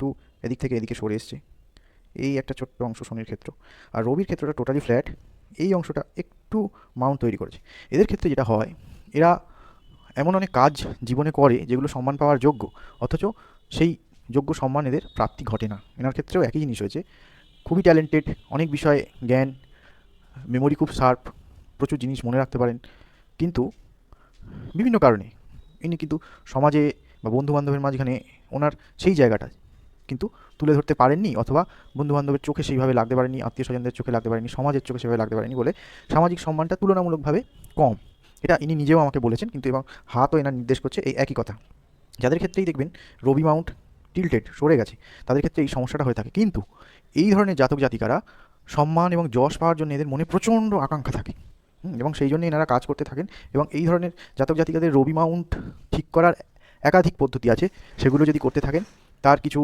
একটু এদিক থেকে এদিকে সরে এসছে, এই একটা ছোট্ট অংশ শনির ক্ষেত্র। আর রবির ক্ষেত্রটা টোটালি ফ্ল্যাট, এই অংশটা একটু মাউন্ট তৈরি করেছে। এদের ক্ষেত্রে যেটা হয়, এরা এমন অনেক কাজ জীবনে করে যেগুলো সম্মান পাওয়ার যোগ্য, অথচ সেই যোগ্য সম্মান এদের প্রাপ্তি ঘটে না। এনার ক্ষেত্রেও একই জিনিস হয়েছে, খুবই ট্যালেন্টেড, অনেক বিষয়ে জ্ঞান, মেমোরি খুব শার্প, প্রচুর জিনিস মনে রাখতে পারেন, কিন্তু বিভিন্ন কারণে ইনি কিন্তু সমাজে বা বন্ধুবান্ধবের মাঝখানে ওনার সেই জায়গাটা কিন্তু তুলে ধরতে পারেননি, অথবা বন্ধুবান্ধবের চোখে সেইভাবে লাগতে পারেনি, আত্মীয় স্বজনদের চোখে লাগতে পারেনি, সমাজের চোখে সেভাবে লাগতে পারেনি বলে সামাজিক সম্মানটা তুলনামূলকভাবে কম। এটা ইনি নিজেও আমাকে বলেছেন, কিন্তু এবং হাতও এনার নির্দেশ করছে এই একই কথা। যাদের ক্ষেত্রেই দেখবেন রবি মাউন্ট টিল্টেড সরে গেছে, তাদের ক্ষেত্রে এই সমস্যাটা হয়ে থাকে। কিন্তু এই ধরনের জাতক জাতিকারা সম্মান এবং যশ পাওয়ার জন্য এদের মনে প্রচণ্ড আকাঙ্ক্ষা থাকে, এবং সেই জন্য এনারা কাজ করতে থাকেন। এবং এই ধরনের জাতক জাতিকাদের রবি মাউন্ট ঠিক করার একাধিক পদ্ধতি আছে, সেগুলো যদি করতে থাকেন তার কিছু